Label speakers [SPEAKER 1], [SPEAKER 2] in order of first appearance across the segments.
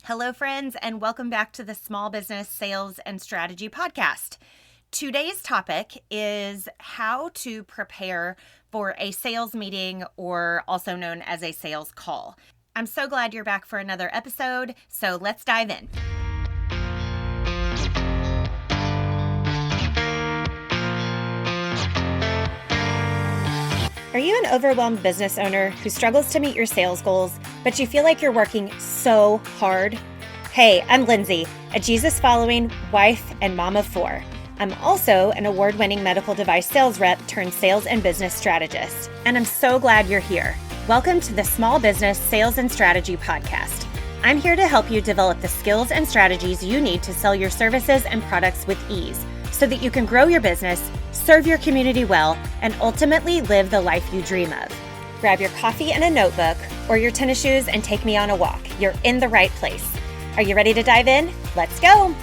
[SPEAKER 1] Hello, friends, and welcome back to the Small Business Sales and Strategy Podcast. Today's topic is how to prepare for a sales meeting, or also known as a sales call. I'm so glad you're back for another episode, so let's dive in. Are you an overwhelmed business owner who struggles to meet your sales goals, but you feel like you're working so hard? Hey, I'm Lindsay, a Jesus-following wife and mom of four. I'm also an award-winning medical device sales rep turned sales and business strategist, and I'm so glad you're here. Welcome to the Small Business Sales and Strategy Podcast. I'm here to help you develop the skills and strategies you need to sell your services and products with ease, so that you can grow your business, serve your community well, and ultimately live the life you dream of. Grab your coffee and a notebook or your tennis shoes and take me on a walk. You're in the right place. Are you ready to dive in? Let's go.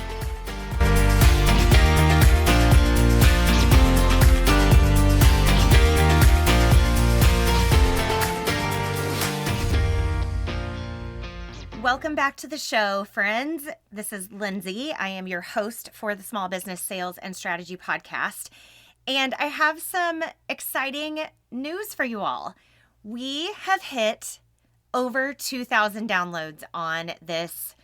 [SPEAKER 1] Welcome back to the show, friends. This is Lindsay. I am your host for the Small Business Sales and Strategy Podcast. And I have some exciting news for you all. We have hit over 2,000 downloads on this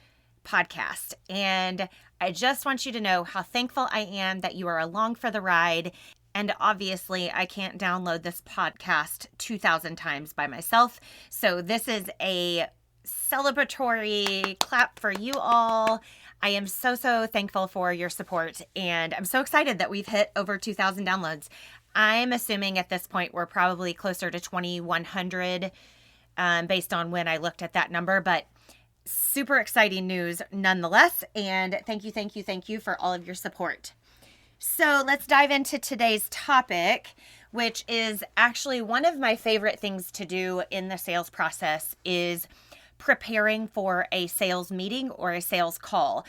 [SPEAKER 1] podcast. And I just want you to know how thankful I am that you are along for the ride. And obviously, I can't download this podcast 2,000 times by myself. So this is a celebratory clap for you all. I am so thankful for your support, and I'm so excited that we've hit over 2,000 downloads. I'm assuming at this point we're probably closer to 2,100 based on when I looked at that number, but super exciting news nonetheless, and thank you for all of your support. So let's dive into today's topic, which is actually one of my favorite things to do in the sales process is preparing for a sales meeting or a sales call.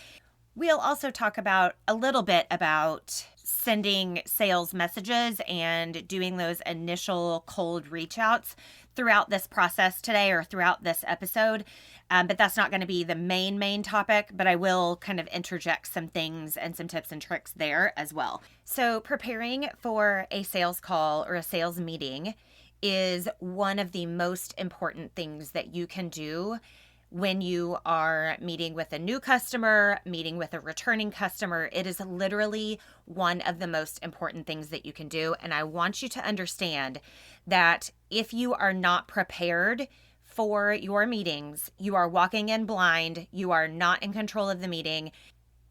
[SPEAKER 1] We'll also talk about a little bit about sending sales messages and doing those initial cold reach outs throughout this process today or throughout this episode. But that's not going to be the main topic, but I will kind of interject some things and some tips and tricks there as well. So preparing for a sales call or a sales meeting is one of the most important things that you can do when you are meeting with a new customer, meeting with a returning customer. It is literally one of the most important things that you can do. And I want you to understand that if you are not prepared for your meetings, you are walking in blind, you are not in control of the meeting,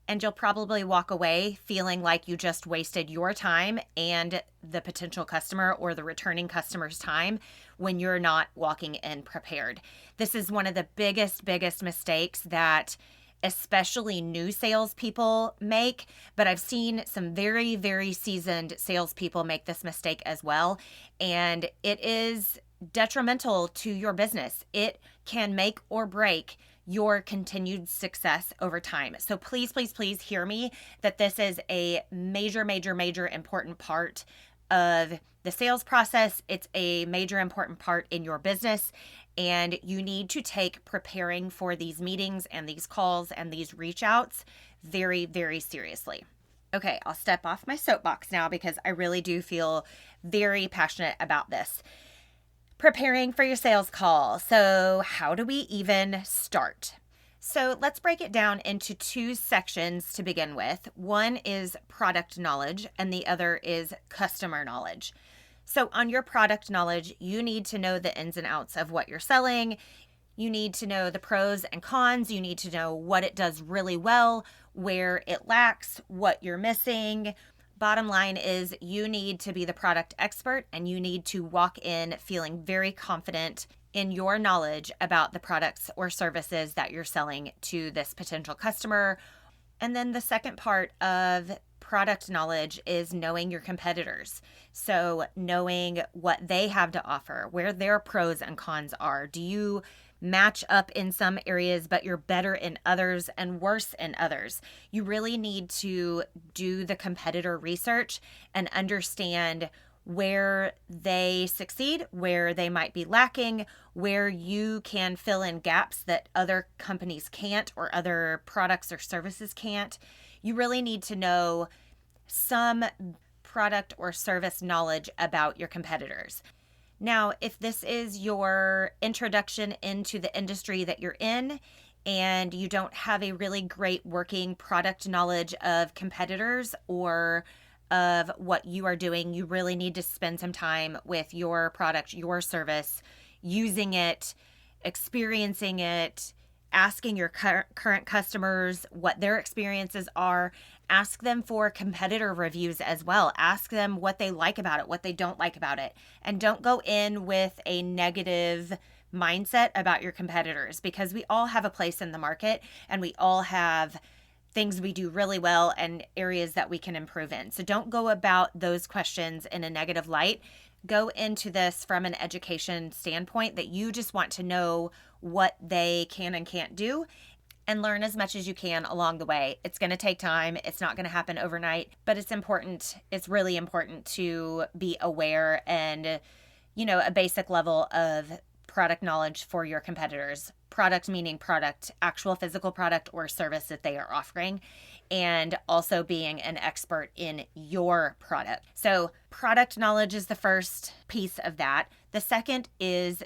[SPEAKER 1] and you'll probably walk away feeling like you just wasted your time and the potential customer or the returning customer's time when you're not walking in prepared. This is one of the biggest mistakes that especially new salespeople make, but I've seen some very seasoned salespeople make this mistake as well, and it is detrimental to your business. It can make or break your continued success over time. So please hear me that this is a major important part of the sales process. It's a major important part in your business, and you need to take preparing for these meetings and these calls and these reach outs very seriously. Okay, I'll step off my soapbox now because I really do feel very passionate about this. Preparing for your sales call. So how do we even start? So let's break it down into two sections to begin with. One is product knowledge and the other is customer knowledge. So on your product knowledge, you need to know the ins and outs of what you're selling. You need to know the pros and cons. You need to know what it does really well, where it lacks, what you're missing. Bottom line is you need to be the product expert and you need to walk in feeling very confident in your knowledge about the products or services that you're selling to this potential customer. And then the second part of product knowledge is knowing your competitors. So knowing what they have to offer, where their pros and cons are. Do you match up in some areas, but you're better in others and worse in others? You really need to do the competitor research and understand where they succeed, where they might be lacking, where you can fill in gaps that other companies can't or other products or services can't. You really need to know some product or service knowledge about your competitors. Now, if this is your introduction into the industry that you're in and you don't have a really great working product knowledge of competitors or of what you are doing, you really need to spend some time with your product, your service, using it, experiencing it, asking your current customers what their experiences are. Ask them for competitor reviews as well. Ask them what they like about it, what they don't like about it. And don't go in with a negative mindset about your competitors, because we all have a place in the market and we all have things we do really well and areas that we can improve in. So don't go about those questions in a negative light. Go into this from an education standpoint that you just want to know what they can and can't do and learn as much as you can along the way. It's going to take time. It's not going to happen overnight, but it's important. It's really important to be aware and, a basic level of product knowledge for your competitors. Product meaning product, actual physical product or service that they are offering, and also being an expert in your product. So product knowledge is the first piece of that. The second is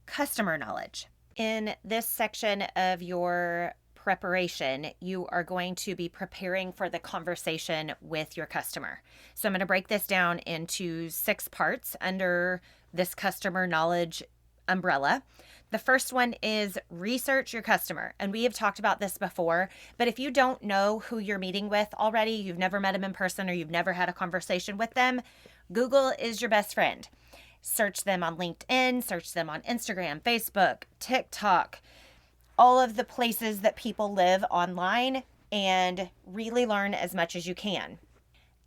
[SPEAKER 1] customer knowledge. In this section of your preparation, you are going to be preparing for the conversation with your customer. So I'm going to break this down into 6 parts under this customer knowledge umbrella. The first one is research your customer. And we have talked about this before, but if you don't know who you're meeting with already, you've never met them in person or you've never had a conversation with them, Google is your best friend. Search them on LinkedIn, search them on Instagram, Facebook, TikTok, all of the places that people live online, and really learn as much as you can.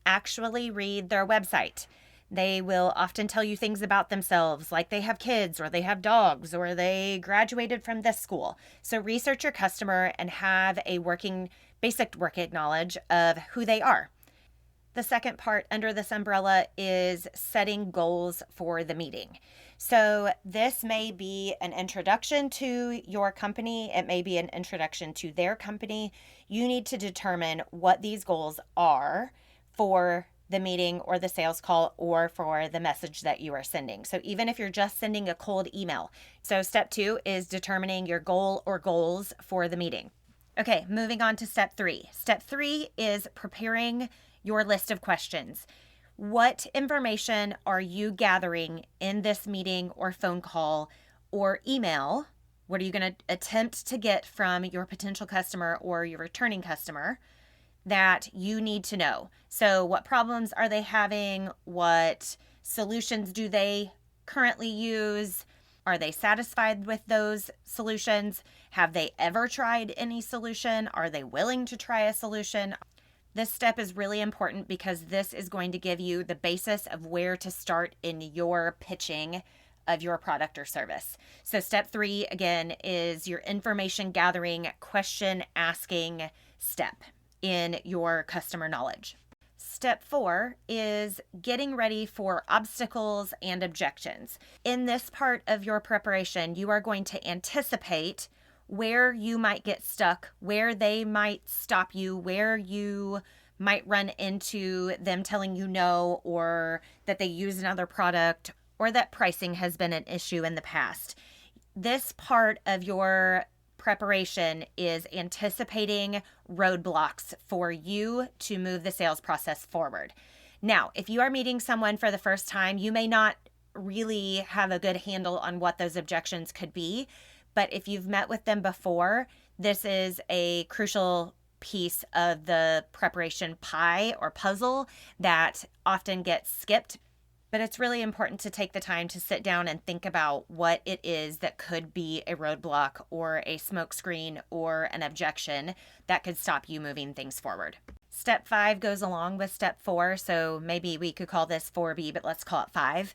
[SPEAKER 1] Actually read their website. They will often tell you things about themselves, like they have kids or they have dogs or they graduated from this school. So research your customer and have a basic working knowledge of who they are. The second part under this umbrella is setting goals for the meeting. So this may be an introduction to your company. It may be an introduction to their company. You need to determine what these goals are for the meeting or the sales call or for the message that you are sending. So even if you're just sending a cold email. So step 2 is determining your goal or goals for the meeting. Okay, moving on to step 3. Step 3 is preparing your list of questions. What information are you gathering in this meeting or phone call or email? What are you going to attempt to get from your potential customer or your returning customer that you need to know? So what problems are they having? What solutions do they currently use? Are they satisfied with those solutions? Have they ever tried any solution? Are they willing to try a solution? This step is really important because this is going to give you the basis of where to start in your pitching of your product or service. So step 3, again, is your information gathering, question asking step in your customer knowledge. Step 4 is getting ready for obstacles and objections. In this part of your preparation, you are going to anticipate where you might get stuck, where they might stop you, where you might run into them telling you no, or that they use another product, or that pricing has been an issue in the past. This part of your preparation is anticipating roadblocks for you to move the sales process forward. Now, if you are meeting someone for the first time, you may not really have a good handle on what those objections could be. But if you've met with them before, this is a crucial piece of the preparation pie or puzzle that often gets skipped. But it's really important to take the time to sit down and think about what it is that could be a roadblock or a smokescreen or an objection that could stop you moving things forward. Step 5 goes along with step 4, so maybe we could call this 4B, but let's call it 5,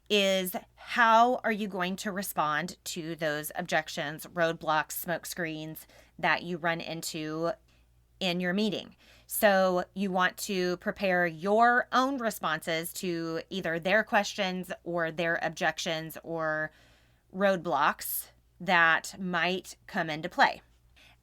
[SPEAKER 1] is how are you going to respond to those objections, roadblocks, smokescreens that you run into in your meeting? So you want to prepare your own responses to either their questions or their objections or roadblocks that might come into play.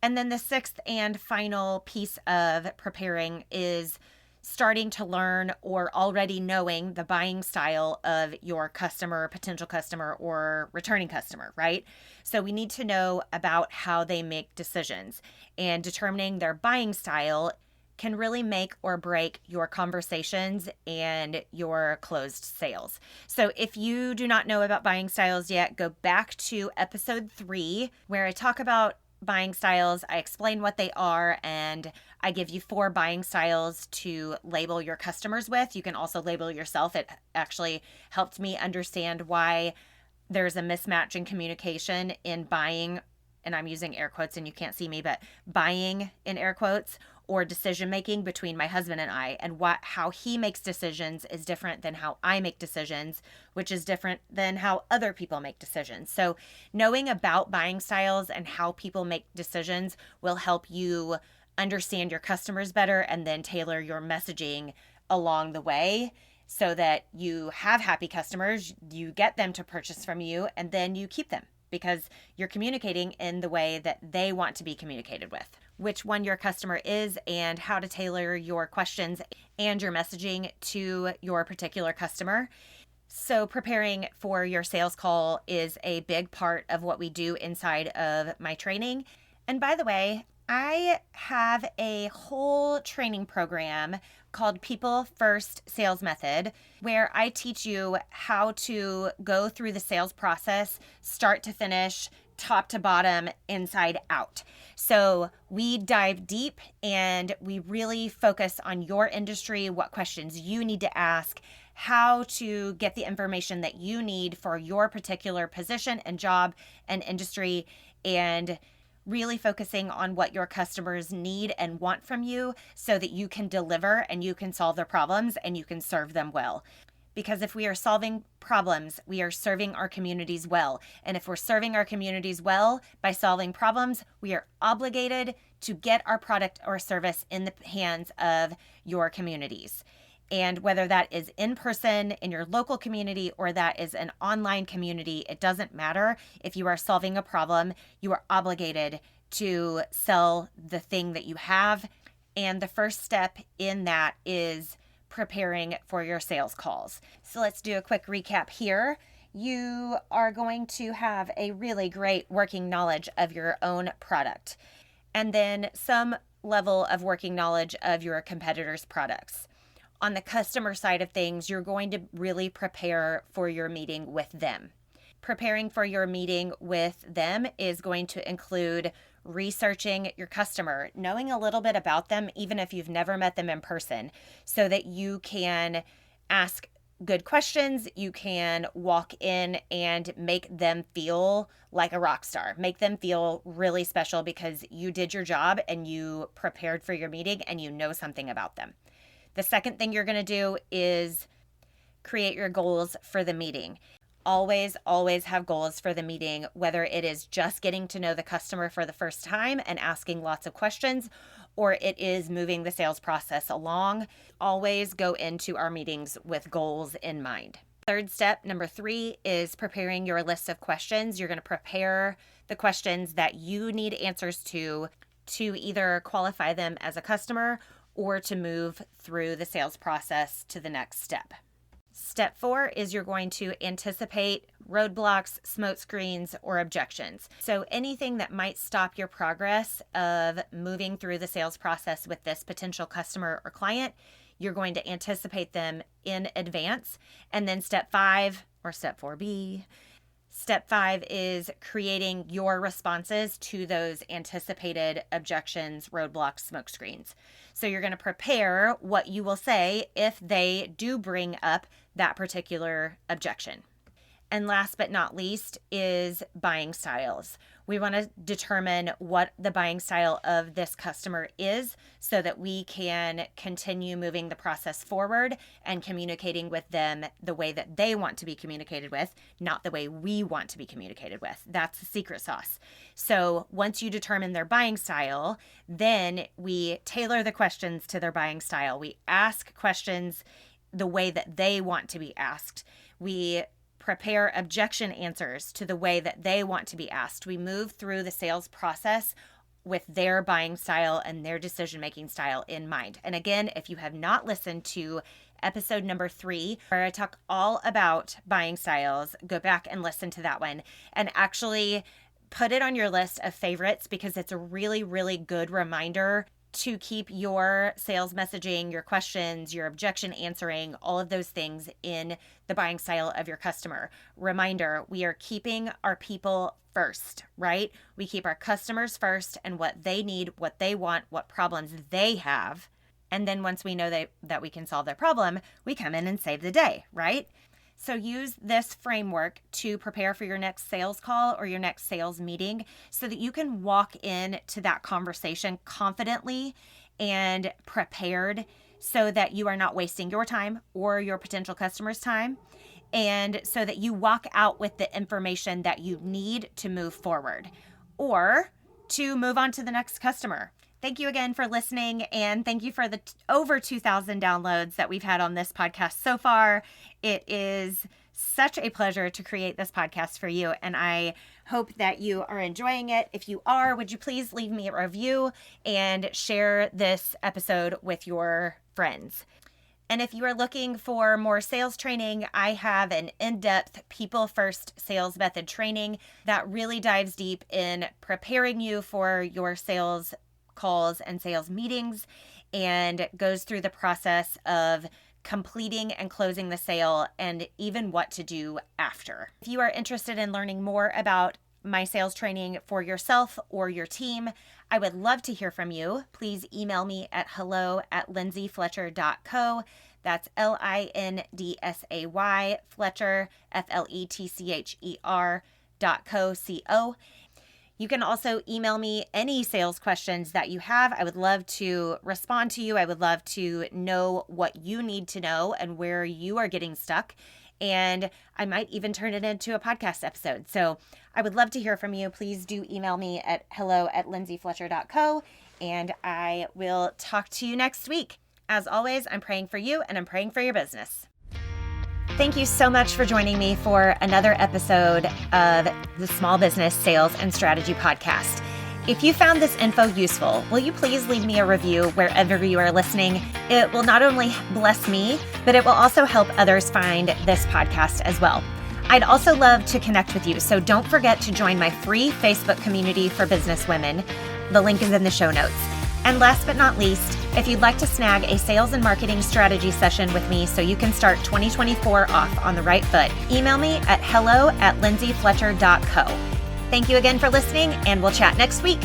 [SPEAKER 1] And then the sixth and final piece of preparing is starting to learn or already knowing the buying style of your customer, potential customer, or returning customer, right? So we need to know about how they make decisions, and determining their buying style can really make or break your conversations and your closed sales. So if you do not know about buying styles yet, go back to episode 3 where I talk about buying styles. I explain what they are, and I give you 4 buying styles to label your customers with. You can also label yourself. It actually helped me understand why there's a mismatch in communication in buying, and I'm using air quotes and you can't see me, but buying in air quotes, or decision making between my husband and I, and how he makes decisions is different than how I make decisions, which is different than how other people make decisions. So knowing about buying styles and how people make decisions will help you understand your customers better and then tailor your messaging along the way so that you have happy customers, you get them to purchase from you, and then you keep them because you're communicating in the way that they want to be communicated with. Which one your customer is and how to tailor your questions and your messaging to your particular customer. So preparing for your sales call is a big part of what we do inside of my training. And by the way, I have a whole training program called People First Sales Method, where I teach you how to go through the sales process, start to finish, top to bottom, inside out. So we dive deep and we really focus on your industry, what questions you need to ask, how to get the information that you need for your particular position and job and industry, and really focusing on what your customers need and want from you so that you can deliver and you can solve their problems and you can serve them well. Because if we are solving problems, we are serving our communities well. And if we're serving our communities well by solving problems, we are obligated to get our product or service in the hands of your communities. And whether that is in person in your local community or that is an online community, it doesn't matter. If you are solving a problem, you are obligated to sell the thing that you have. And the first step in that is preparing for your sales calls. So let's do a quick recap here. You are going to have a really great working knowledge of your own product, and then some level of working knowledge of your competitors' products. On the customer side of things, you're going to really prepare for your meeting with them. Preparing for your meeting with them is going to include researching your customer, knowing a little bit about them, even if you've never met them in person, so that you can ask good questions. You can walk in and make them feel like a rock star, make them feel really special because you did your job and you prepared for your meeting and you know something about them. The second thing you're going to do is create your goals for the meeting. Always have goals for the meeting, whether it is just getting to know the customer for the first time and asking lots of questions, or it is moving the sales process along. Always go into our meetings with goals in mind. Third step, number 3, is preparing your list of questions. You're going to prepare the questions that you need answers to either qualify them as a customer or to move through the sales process to the next step. Step 4 is you're going to anticipate roadblocks, smoke screens, or objections. So anything that might stop your progress of moving through the sales process with this potential customer or client, you're going to anticipate them in advance. And then step 5, or step 4B, step 5 is creating your responses to those anticipated objections, roadblocks, smoke screens. So you're going to prepare what you will say if they do bring up that particular objection. And last but not least is buying styles. We want to determine what the buying style of this customer is so that we can continue moving the process forward and communicating with them the way that they want to be communicated with, not the way we want to be communicated with. That's the secret sauce. So once you determine their buying style, then we tailor the questions to their buying style. We ask questions the way that they want to be asked. We prepare objection answers to the way that they want to be asked. We move through the sales process with their buying style and their decision-making style in mind. And again, if you have not listened to episode number 3, where I talk all about buying styles, go back and listen to that one and actually put it on your list of favorites, because it's a really, really good reminder to keep your sales messaging, your questions, your objection answering, all of those things in the buying style of your customer. Reminder, we are keeping our people first, right? We keep our customers first and what they need, what they want, what problems they have. And then once we know that we can solve their problem, we come in and save the day, right? So use this framework to prepare for your next sales call or your next sales meeting so that you can walk into that conversation confidently and prepared so that you are not wasting your time or your potential customer's time, and so that you walk out with the information that you need to move forward or to move on to the next customer. Thank you again for listening, and thank you for the over 2,000 downloads that we've had on this podcast so far. It is such a pleasure to create this podcast for you, and I hope that you are enjoying it. If you are, would you please leave me a review and share this episode with your friends? And if you are looking for more sales training, I have an in-depth people first sales method training that really dives deep in preparing you for your sales calls and sales meetings and goes through the process of completing and closing the sale and even what to do after. If you are interested in learning more about my sales training for yourself or your team, I would love to hear from you. Please email me at hello@lindsayfletcher.co. That's LINDSAY Fletcher, FLETCHER.co. You can also email me any sales questions that you have. I would love to respond to you. I would love to know what you need to know and where you are getting stuck. And I might even turn it into a podcast episode. So I would love to hear from you. Please do email me at hello@lindsayfletcher.co, and I will talk to you next week. As always, I'm praying for you and I'm praying for your business. Thank you so much for joining me for another episode of the Small Business Sales and Strategy Podcast. If you found this info useful, will you please leave me a review wherever you are listening? It will not only bless me, but it will also help others find this podcast as well. I'd also love to connect with you, so don't forget to join my free Facebook community for business women. The link is in the show notes. And last but not least, if you'd like to snag a sales and marketing strategy session with me so you can start 2024 off on the right foot, email me at hello@lindsayfletcher.co. Thank you again for listening, and we'll chat next week.